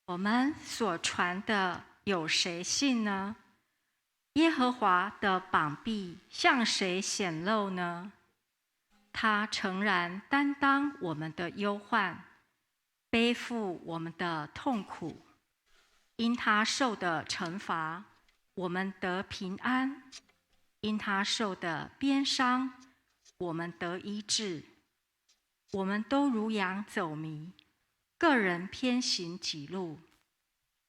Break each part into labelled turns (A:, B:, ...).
A: 我们所传的有谁信呢？耶和华的膀臂向谁显露呢？他诚然担当我们的忧患，背负我们的痛苦，因他受的惩罚，我们得平安；因他受的鞭伤，我们得医治。我们都如羊走迷，个人偏行己路。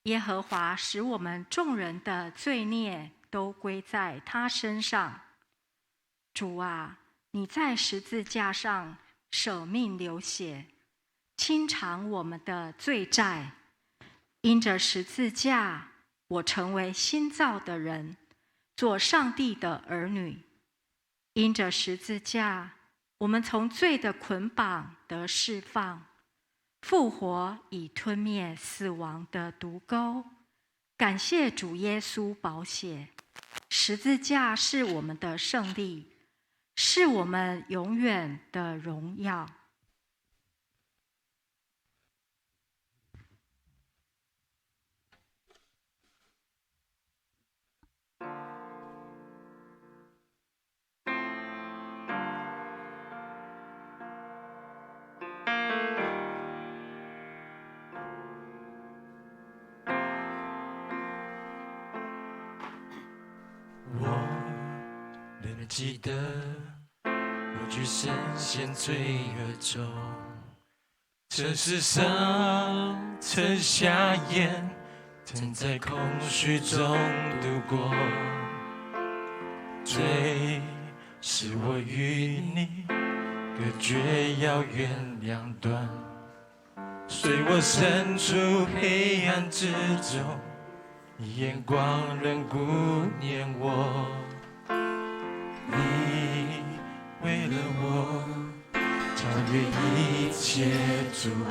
A: 耶和华使我们众人的罪孽都归在他身上。主啊，你在十字架上舍命流血，清偿我们的罪债。因着十字架，我成为新造的人，做上帝的儿女。因着十字架，我们从罪的捆绑得释放，复活以吞灭死亡的毒钩。感谢主耶稣宝血，十字架是我们的胜利，是我们永远的荣耀。
B: 记得我举身陷罪恶中，这世上曾瞎眼，曾在空虚中度过。罪使我与你隔绝遥远两端，随我身处黑暗之中，你眼光仍顾念我。你为了我超越一切阻碍，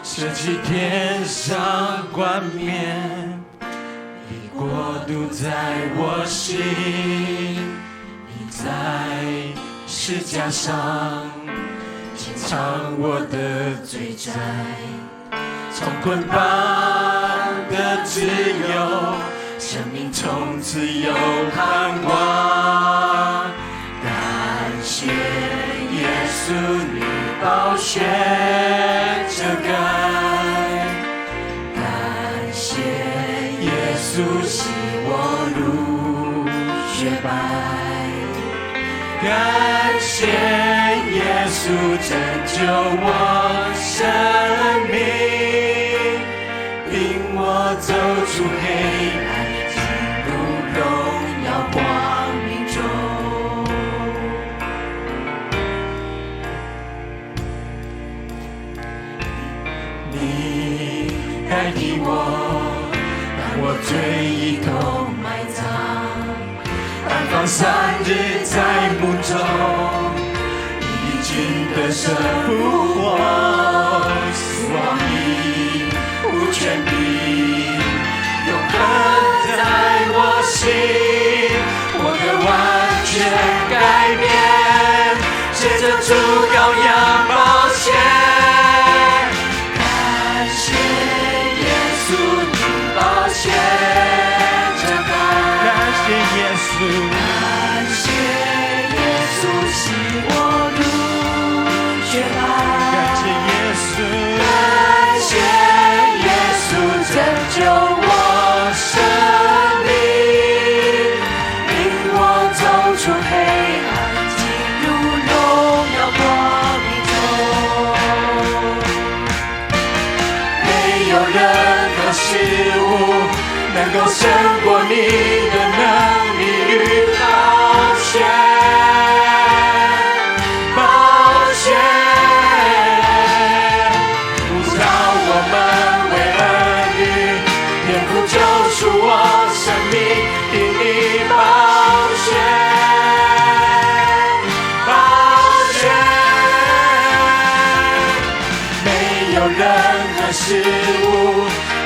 B: 舍弃天上冠冕，你国度在我心。你在十架上清偿我的罪债，从捆绑的自由，生命从此有盼望。感谢耶稣，你宝血遮盖。感谢耶稣，使我如雪白。感谢耶稣，拯救我生命，领我走出黑暗，荣耀光明中。你代替我，让我罪已都埋葬，安放3日在墓中，你已经得胜复活，死亡已无权柄，永恒在我心，我的完全改变，借着主羔羊宝血。感谢耶稣，你宝血遮盖。感谢耶稣，感谢耶稣，使我如雪白。感谢耶稣，感谢耶稣，拯救我生命，领我走出黑暗，进入荣耀光明中。没有任何事物能够胜过你的能力与宝血。宝血呼召我们为儿女，天父救赎我生命，因你宝血。宝血没有任何事物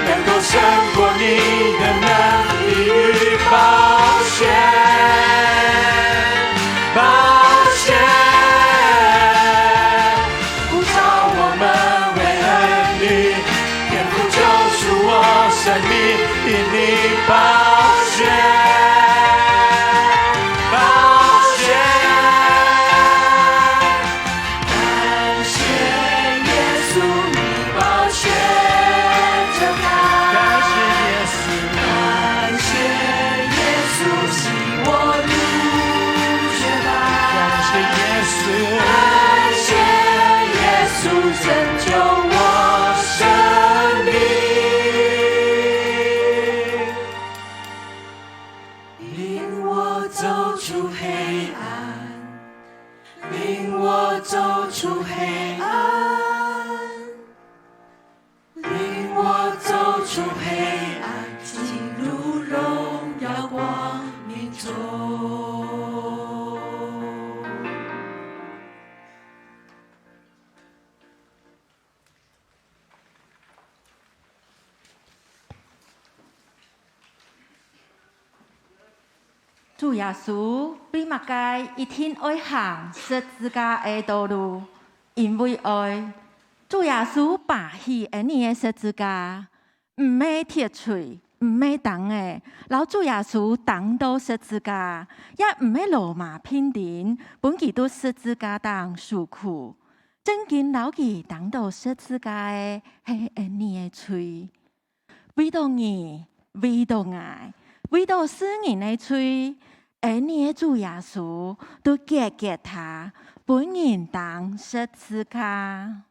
B: 能够胜过你的能力与宝血。宝血呼召我们为儿女，天父出黑暗，进入荣耀光明中。
C: 主耶稣为乜解一天愛行十字架的道路？因為愛。主耶穌拔起你的十字架，唔係鐵錘，唔係銅的。老主耶穌擋到十字架，也唔係羅馬兵丁，本基督十字架當受苦。真經老記擋到十字架的係你的嘴，為到你，為到愛。為到世人的罪，你的主耶穌都解決他，本人當十字架。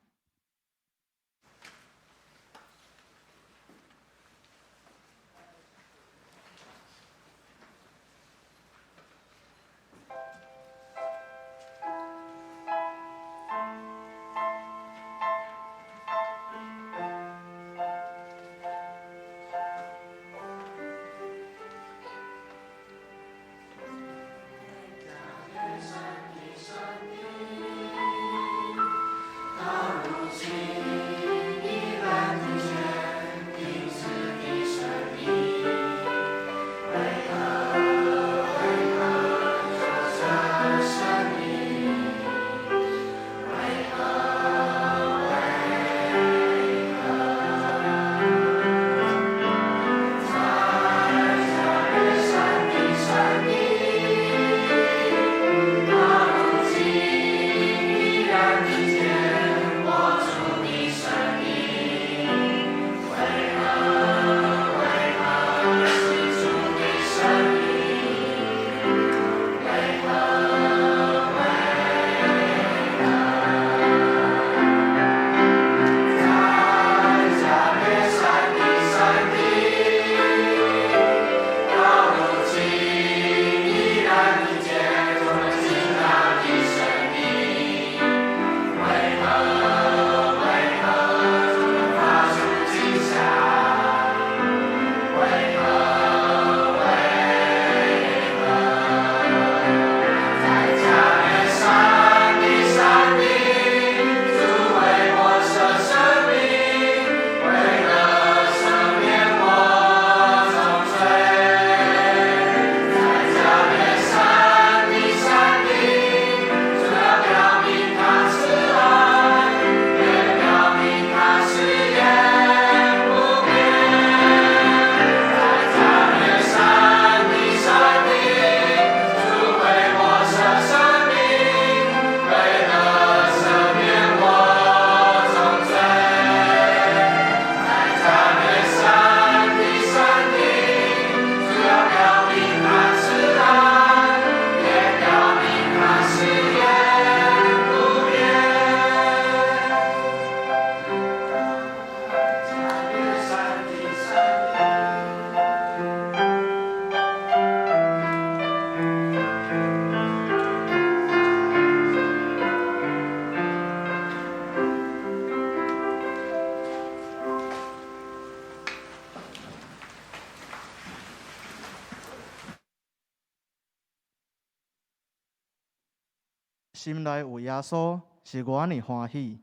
D: 心内有耶稣，是我呢欢喜。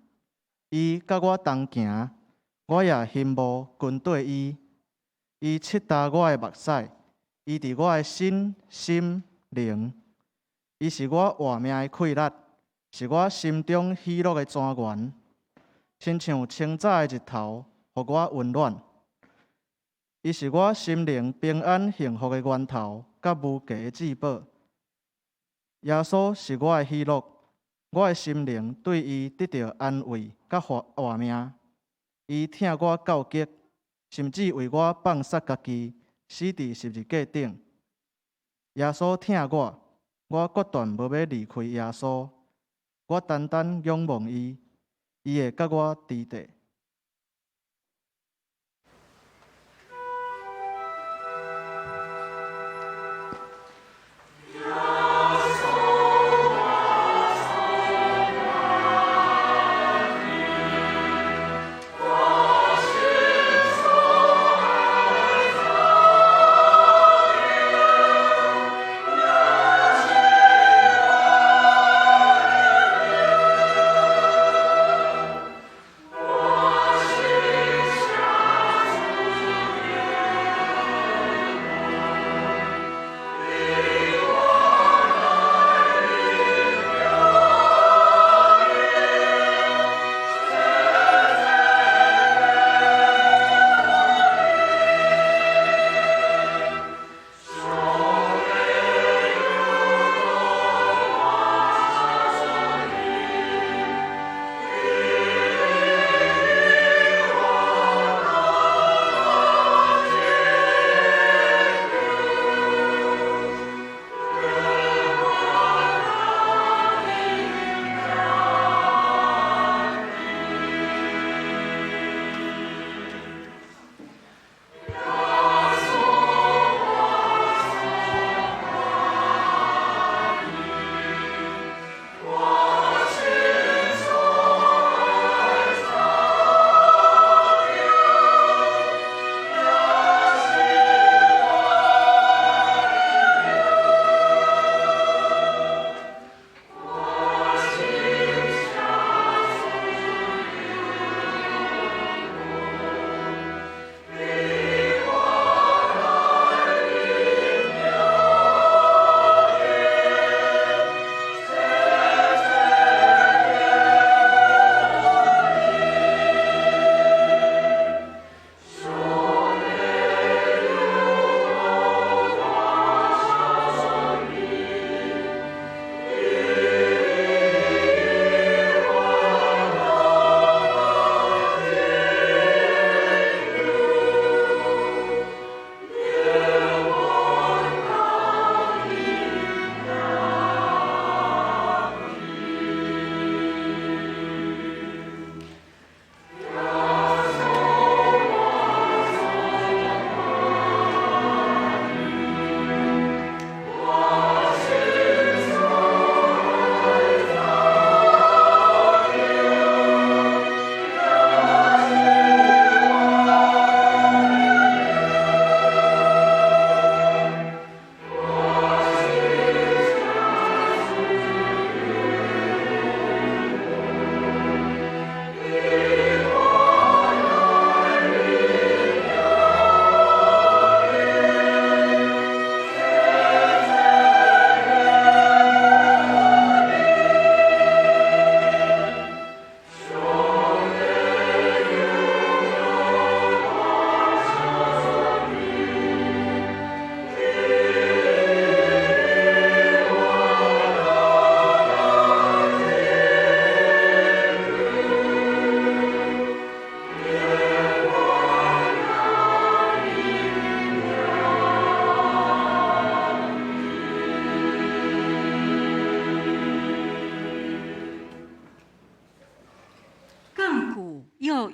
D: 伊甲我同行，我也羡慕跟对伊。伊拭干我的目屎，伊伫我的身心灵。伊是我活命的气力，是我心中喜乐的泉源。亲像清早的日头，予我温暖。伊是我心灵平安幸福的源头，甲无价的至宝。耶稣是我的喜乐，我的心灵对伊得到安慰甲活命。伊疼我到极，甚至为我放杀家己，死伫十字架顶。耶稣疼我决断无要离开耶稣。我单单仰望伊，伊会甲我伫地。
B: 我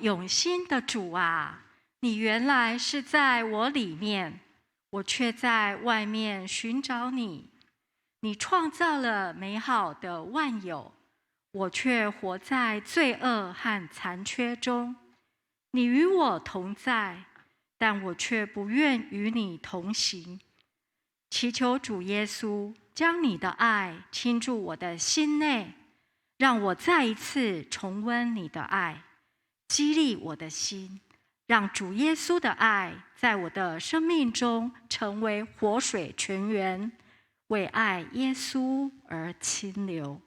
A: 永兴的主啊，你原来是在我里面，我却在外面寻找你。你创造了美好的万有，我却活在罪恶和残缺中。你与我同在，但我却不愿与你同行。祈求主耶稣将你的爱倾注我的心内，让我再一次重温你的爱，激励我的心，让主耶稣的爱在我的生命中成为活水泉源，为爱耶稣而清流。